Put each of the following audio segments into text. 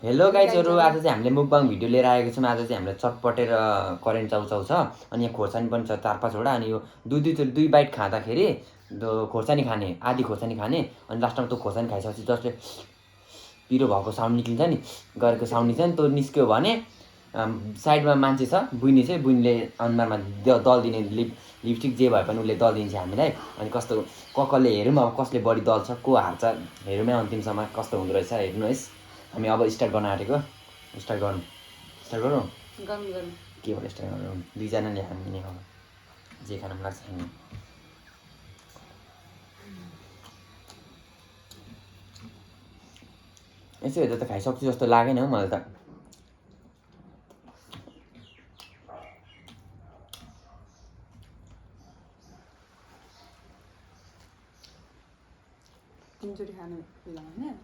Hello गाइजहरु आज चाहिँ हामीले मुकबाङ भिडियो लिएर आएको छौँ। आज चाहिँ हामीले चटपटेर करेन्ट चाउचाउ छ अनि यहाँ खोर्सानी पनि छ 4-5 वटा अनि यो दुई बाइट खाँदाखेरि खोर्सानी खाने आधी खोर्सानी खाने अनि लास्टमा त्यो खोर्सानी खाइसकेपछि जसले पिरो भएको साउन्ड निक्लिन्छ नि गरेको साउन्ड निक्लिन्छ नि त्यो निस्क्यो भने साइडमा मान्छे छ बुइनी चाहिँ बुइनीले अनुहारमा दल दिने लिपस्टिक जे भए पनि उसले दल दिन्छ हामीलाई अनि कस्तो कसले हेरौँ अब कसले बढी दल्छ को हार्छ हेरौँ है अन्तिमसम्म कस्तो हुँदो रहेछ हेर्नुहोस्। हामी अब स्टार्ट गर्न आँटेको स्टार्ट गरौँ के भने स्टार्ट गरौँ दुईजनाले हामी अब जे खान मन लाग्छ हामी यसो हेर्दा त खाइसक्छु जस्तो लागेन हौ मलाई त। तीनचोटि खानु बेलामा हैन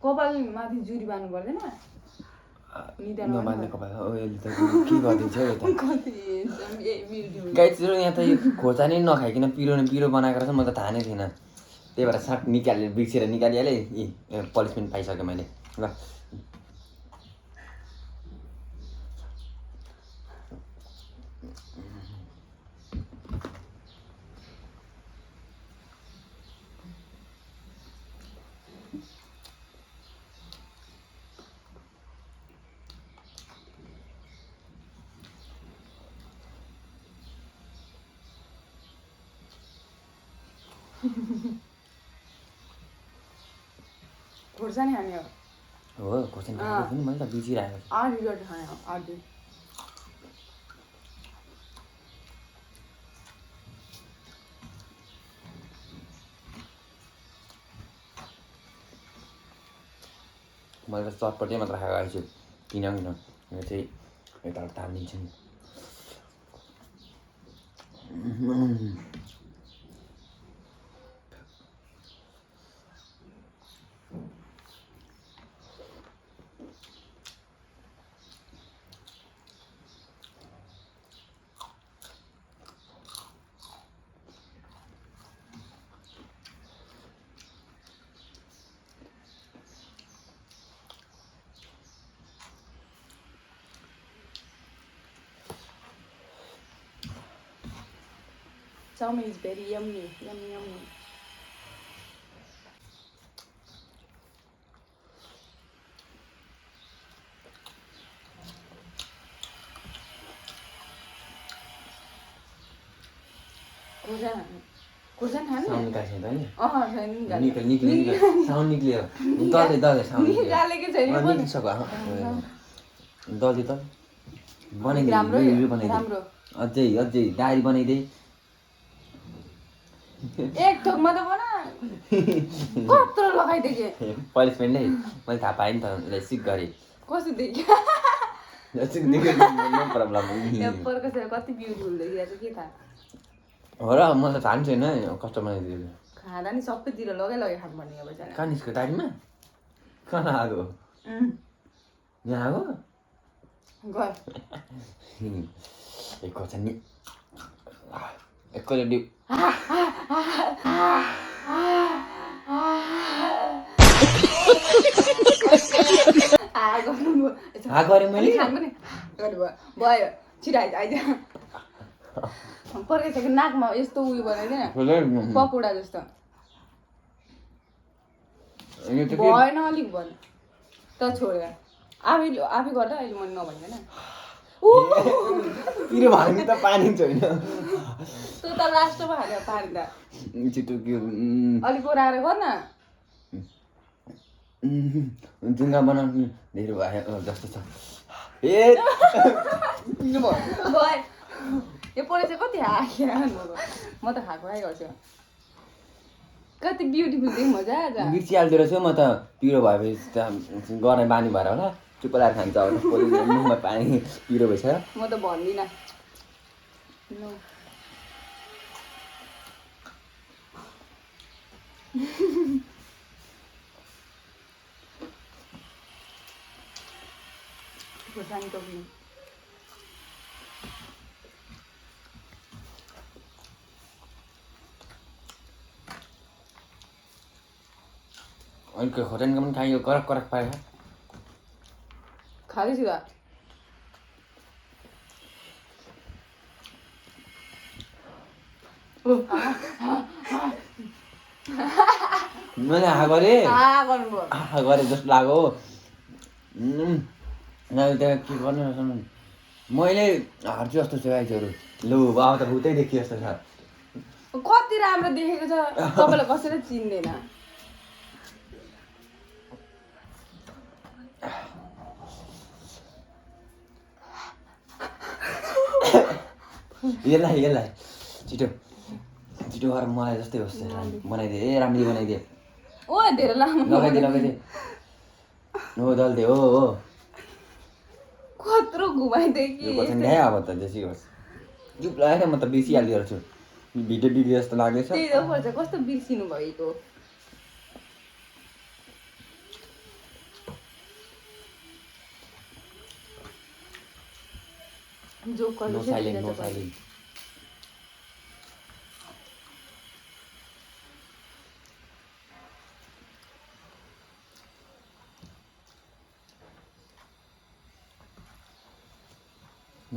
कपाल माथि जुरी बान्नु पर्दैन नबान्ने कपाल के गरिदिन्छ गाइजहरु यहाँ त यो खोर्सानी नखाइकन पिरो बनाएको रहेछ म त थाहा नै थिएन त्यही भएर साट निकालेर बिर्सेर निकालिहालेँ पनिसमेन्ट पाइसकेँ मैले ल। खोर्सानी खाने हो खोर्सानी खाएको पनि मैले त बिर्सिरहेको छु। 8 गरी खाने हो 8 दिन मैले त चटपटे मात्र खाएको आइछु किन यो चाहिँ यता तानिदिन्छु नि। Chow mein is very yummy. खोर्सानी खाने साउन्ड निकाल्छ त नि छैन निक्ल्यो साउन्ड निक्ल्यो दल्दै साउन्ड निकालेकै छैन निक्लिसक्यो दल्दै त बनाइदिए राम्रो अझै डायरी बनाइदिए एक ठोकमा त बना कत्रो लगाइदिए पनिसमेन्ट नै मैले थाहा पाएँ नि त उसलाई सिक गरेँ कस्तो देखियो नो प्रब्लम एप्पलको चाहिँ कति ब्युटिफुल देखिरहेको छ के थाहा हो र मलाई त थाहा छैन कस्तो बनाइदियो खाँदा नि सबैतिर लगे खानुपर्ने अब चाहिँ कहाँ निस्क्यो दारीमा कहाँ आएको यहाँ आएको गयो एक खोर्सानी एकैचोटि गरेँ मैले भयो छिटो आइज पर्खाइसक्यो नाकमा यस्तो उयो बनाइदिएन पकौडा जस्तो भएन अलिक भन त छोड्यो आफै गर्दा अहिले मैले नभनिकन पिरो भयो नि त पानी छैन तँ त लास्टमा हाल्यो पानी त छिटो के अलिक ओराएर गर न जुङ्गा बनाउनु धेरै भयो जस्तो छ ए भयो यो परे चाहिँ कति हाक्यो म त खाएको गर्छु कति ब्युटिफुल देख मजा आज बिर्सिहाल्दो रहेछ म त पिरो भएपछि त गर्ने बानी भएर होला चुप लाएर खान्छ अब मुखमा पानी पिरो भइसक्यो म त भन्दिनँ खोर्सानी टोक्नु अनि खोर्सानीको पनि खायो करक करक पारेर खाँदैछु त मैले आहा गरेँ गर्नुभयो आहा गरेँ जस्तो लाग्यो त्यहाँ के गर्नु मैले हार्छु जस्तो छ गाइजहरू लु अब त भुतै देखियो जस्तो छ कति राम्रो देखेको छ तपाईँलाई कसैले चिन्दैन यसलाई छिटो छिटो गरेर मलाई जस्तै होस् बनाइदिए राम्ररी बनाइदिए ओ धेरै लामो लगाइदिए हो दल्दे हो कत्रो घुमाइदिए कि यो क्वेसन ल्यायो अब त जेसी होस् जुप लगाएर म त बिर्सिहाल्दो रहेछु भिडियो बिग्रियो जस्तो लाग्दैछ त्यही त पर्छ कस्तो बिर्सिनु भएको जोक नो गर्नु साइलेन्ट नो साइलेन्ट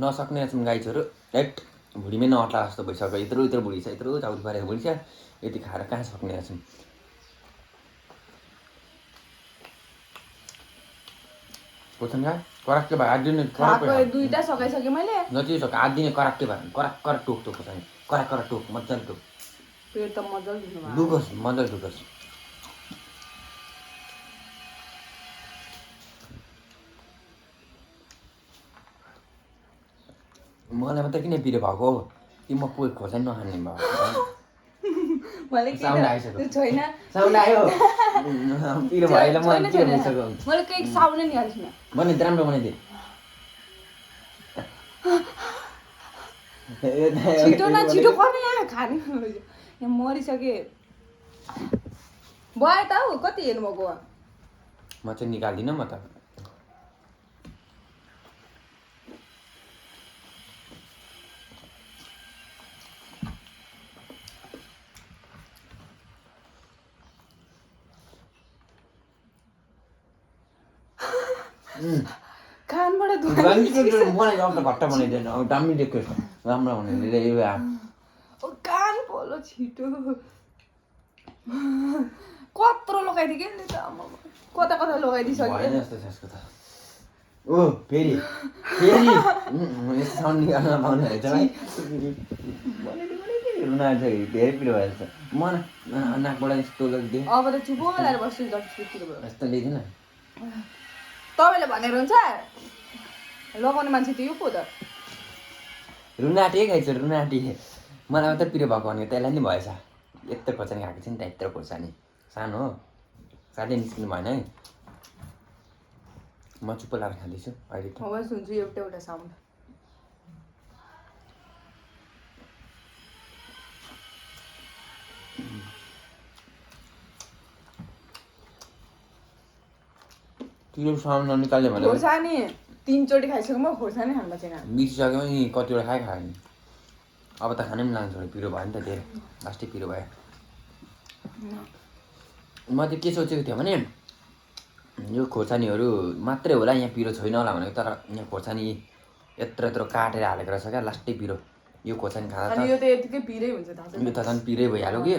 नसक्ने छौँ गाइजहरू हेट भुँडीमै नअट्ला जस्तो भइसक्यो यत्रो यत्रो भुँडी छ यत्रो चाउरी पारेको भुँडी छ यति खाएर कहाँ सक्ने छौँ कोसन खा कराक्के भयो आधी नै खाएको दुईटा सकाइसकेँ मैले जति सक्यो आधी नै कराक्के भयो कराक कराक टोक टोक खोर्सानी कराक कराक टोक मजाले टोक पेट त मजाले दुख्नु भयो दुखोस् मजाले दुखोस् मलाई मात्रै किन पिरो भएको कि म पोइ खोर्सानी नखाने भयो मैले साउन्ड आइसक्यो छैन साउन्ड आयो पिरो भएन म के भइसक्यो मैले केही साउन्डै निकाल्छु न बनाइदिए राम्रो बनाइदिए छिटो न छिटो पर्ने यहाँ खाने यहाँ मरिसके भयो त हौ कति हेर्नुभएको म चाहिँ निकाल्दिनँ म त कानबाट बनाइदियो अब त घट्टा बनाइदिएन अब दामी देख्यो राम्रो बनाइदियो कान पोलो छिटो कत्रो लगाइदियो कि नि त कता कता लगाइदिइसक्यो भएन जस्तो छ यसको त ओ फेरि फेरि यस्तो साउन्ड निकाल्न पाउने रहेछ भाइ रुना धेरै पिरो भएछ म नाकबाट यस्तो लगिदिएँ अब त चुपो लगाएर बस्छु जति भयो यस्तो ल्याइदिएन तपाईँले भनेर हुन्छ लगाउने मान्छे त यो पो त रुनाटी खाइछु रुनाटी मलाई मात्रै पिरो भएको भने त्यसलाई नि भएछ यत्रो खोर्सानी खाएको थियो नि त यत्रो खोर्सानी सानो हो साह्रै निस्किनु भएन है म चुप्पो लगाएर खाँदैछु अहिले त अब सुन्छु एउटा एउटा साउन्ड पिरो साउन्ड ननिकाल्यो भने खोर्सानी 3 चोटि खाइसक्यो म खोर्सानी खानु छैन बिर्सिसक्यो नि कतिवटा खायो नि अब त खानै पनि लाग्छ पिरो भयो नि त धेरै लास्टै पिरो भयो म चाहिँ के सोचेको थिएँ भने यो खोर्सानीहरू मात्रै होला यहाँ पिरो छैन होला भनेको तर यहाँ खोर्सानी यत्रो यत्रो काटेर हालेको रहेछ क्या लास्टै पिरो यो खोर्सानी खाँदा अनि यो त यतिकै पिरै हुन्छ थाहा छ यो त झन् पिरै भइहाल्यो कि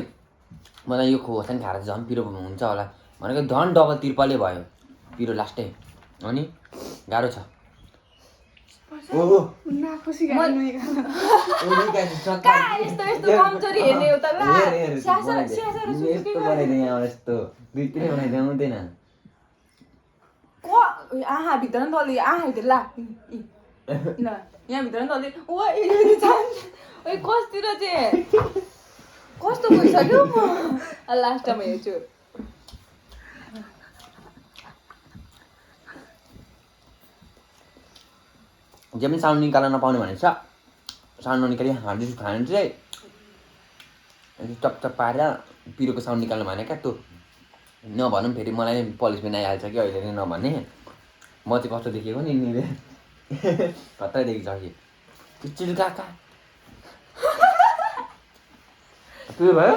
मलाई यो खोर्सानी खाएर झन् पिरो हुन्छ होला भनेको झन् डबल त्रिपलै भयो पिरो लास्टै अनि गाह्रो छ यस्तो यस्तो कमजोरी हेर्ने हो त ल यस्तो बनाइदिएँ यस्तो दुईतिरै बनाइदिए आउँदैन आहा भित्र नि तल आहा भित्र ला ल यहाँ भित्र नि तल ओ कस्तिर चाहिँ कस्तो भइसक्यो म लास्ट टाइम हेर्छु जे पनि साउन्ड निकाल्न नपाउने भनेको छ साउन्ड ननिकाली हाल्दैछु खानु चाहिँ चपचप पारेर पिरोको साउन्ड निकाल्नु भने क्या त्यो नभनौँ फेरि मलाई नै पनिसमेन्ट आइहाल्छ कि अहिले नै नभने म चाहिँ कस्तो देखेको नि यिनीहरूले खतरा देखिसकेँ चिल्का पिरो भयो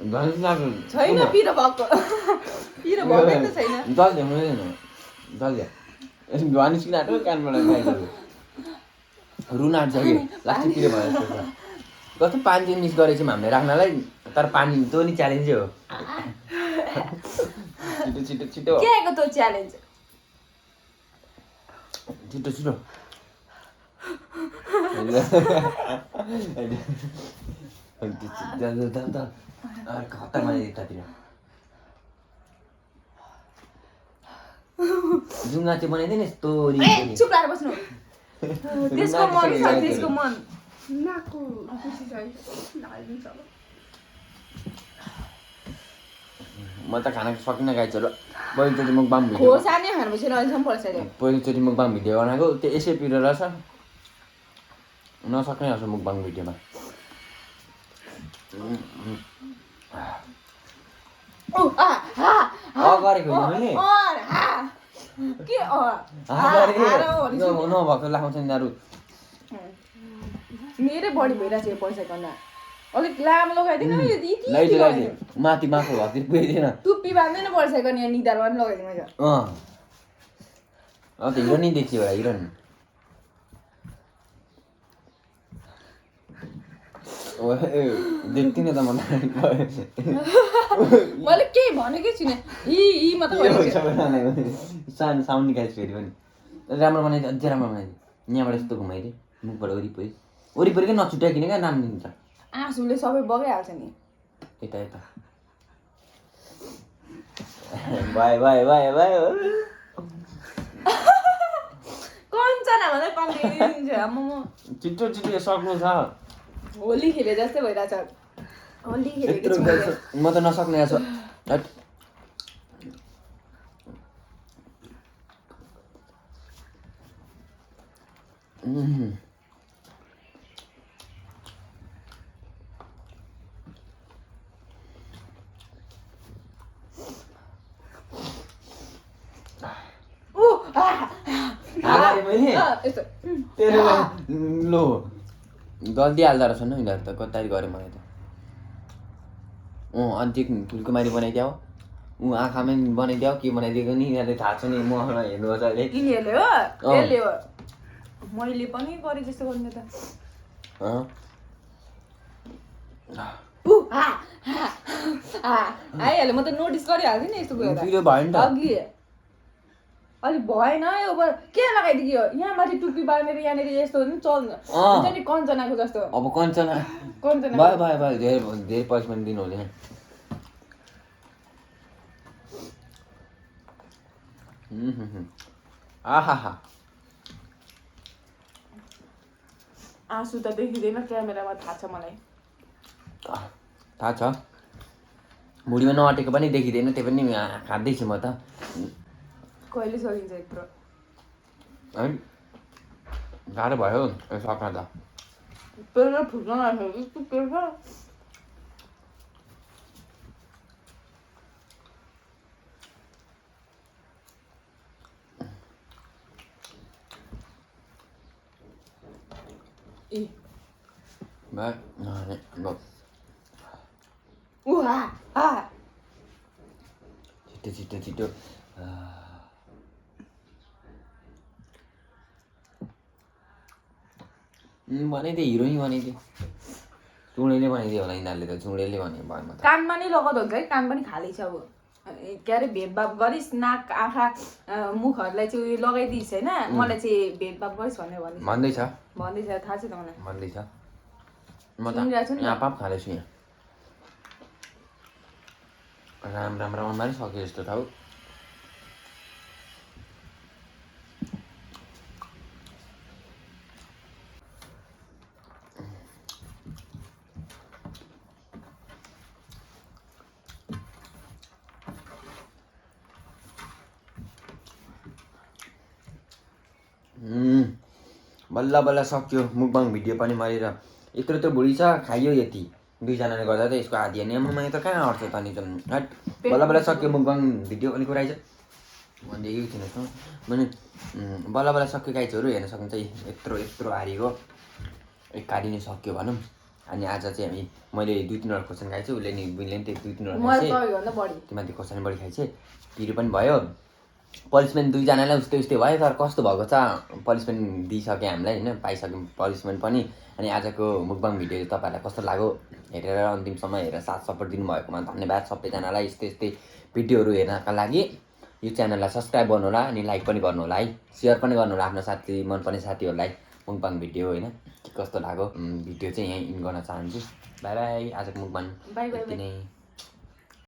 छैन पिरो भएको पिरो भएकै त छैन जल्दी जल्दी धुवा निस्किन आँट्यो कानबाट गाईहरू रुन आँटिसक्यो लास्टै पिरो भयो जस्तो छ कस्तो पानी चाहिँ मिस गरेको छौँ हामीले राख्नलाई तर पानी त्यो नि च्यालेन्जै हो छिटो छिटो छिटो के आएको त्यो च्यालेन्ज छिटो छिटो खतरा बनाइदियो यतातिर जुङ्गा चाहिँ बनाइदिएन यस्तो चुप लाएर बस्नु त्यसको मन छ त्यसको मन नाकु म त खाना सकिनँ गाई चलो पहिलोचोटि मुकबाङ भिडियो खोर्सानी खानुपर्छ अहिलेसम्म पर्छ पहिलोचोटि मुकबाङ भिडियो बनाएको त्यो यसै पिरो रहेछ नसक्ने रहेछ मुकबाङ भिडियोमा गरेको मैले के नभएको लाउँछ नि दारु मेरै बढी भइरहेको छ पैसा गर्न अलिक लामो लगाइदिनु माथि माथि घरतिर पुगेन टुप्पी बाँध्दैन पैसा गर्न यहाँ निधारमा पनि लगाइदिनु मैले त हिरो नि देखियो होला हिरो नि देख्दिनँ त मैले केही भनेकै छुइनँ यी मात्रै सानो साउन्ड निकाल्छु फेरि पनि राम्रो बनाइदियो अझै राम्रो बनाइदियो यहाँबाट यस्तो घुमाइदियो मुखबाट वरिपरि वरिपरिकै नछुट्याइकिन क्या नाम दिन्छ आँसुले सबै बगाइहाल्छ नि यता यता by by by by Kanchana भन्दा कम्ती दिन्छ म छिटो छिटो सक्नु छ होली खेले जस्तै भइरहेछ होली यत्रो खेलेको म त नसक्ने रहेछ तेरो लो जल्दी हाल्दो रहेछ न यिनीहरू त कतारी गऱ्यो मलाई त अन्त्य फुलकुमारी बनाइदियो आँखामै बनाइदियो के बनाइदिएको नि यिनीहरूले थाहा छ नि मलाई हेर्नुपर्छ अहिले यिनीहरूले हो यसले हो मैले पनि गरेँ जस्तो गर्ने त आइहाल्यो म त नोटिस गरिहाल्थेँ नि यस्तो कुरा पिरो भयो नि त अघि अलिक भएन यो के लगाइदियो यहाँ माथि टुप्पी बाँधेर यहाँनिर यस्तो नि चल्छ हुन्छ नि कञ्चनाको जस्तो अब कञ्चना कञ्चना भयो भयो भयो धेरै पैसा पनि दिनु हुँदैन आहा आँसु त देखिँदैन क्यामेरामा थाहा छ मलाई थाहा छ भुँडीमा नअटेको पनि देखिँदैन त्यो पनि खाँदैछु म त कहिले सकिन्छ यत्रो है गाह्रो भयो सक्न त पेट फुट्न लाग्यो यस्तो पेट छिटो छिटो छिटो बनाइदियो हिरोइन बनाइदियो चुडेले बनाइदियो होला यिनीहरूले त चुडेले भन्यो भयो म त कानमा नै लगाउँदा हुन्छ है कान पनि खाली छ अब के अरे भेदभाव गरिस् नाक आँखा मुखहरूलाई चाहिँ उयो लगाइदिइस् होइन मलाई चाहिँ भेदभाव गरिस् भनेर भन्दैछ भन्दैछ थाहा छ त मलाई भन्दैछ म त सुनिरहेको छु नि यहाँ पाप खाँदैछु यहाँ राम राम रामबारी सक्यो जस्तो थाहा बल्ल बल्ल सक्यो मुकबाङ भिडियो पनि मरेर यत्रो त भुँडी छ खाइयो यति दुईजनाले गर्दा त यसको आधी नियममा त कहाँ अट्छ त नि हट बल्ल बल्ल सक्यो मुकबाङ भिडियो अलिक रहेछ भनिदिएको थिएन त मैले बल्ल बल्ल सक्यो गाइजहरू हेर्न सक्नुहुन्छ यत्रो यत्रो हारीको एक हारी नै सक्यो भनौँ अनि आज चाहिँ हामी मैले 2-3 वटा खोर्सानी खाएछु उसले नि बुइनले नि त्यही 2-3 वटा मैले खाएछु तपाईँभन्दा बढी तिमीले खोर्सानी बढी खाएछु पिरो पनि भयो पनिसमेन्ट दुईजनालाई उस्तै उस्तै भयो तर कस्तो भएको छ पनिसमेन्ट दिइसक्यो हामीलाई होइन पाइसक्यौँ पनिसमेन्ट पनि अनि आजको मुकबाङ भिडियो तपाईँहरूलाई कस्तो लाग्यो हेरेर अन्तिमसम्म हेरेर साथ सपोर्ट दिनुभएकोमा धन्यवाद सबैजनालाई यस्तै यस्तै भिडियोहरू हेर्नका लागि यो च्यानललाई सब्सक्राइब गर्नुहोला अनि लाइक पनि गर्नुहोला है सेयर पनि गर्नुहोला आफ्नो साथी मनपर्ने साथीहरूलाई मुकबाङ भिडियो होइन के कस्तो लाग्यो भिडियो चाहिँ यहीँ इन गर्न चाहन्छु बाई बाई आजको मुकबाङ बाई बाई यति नै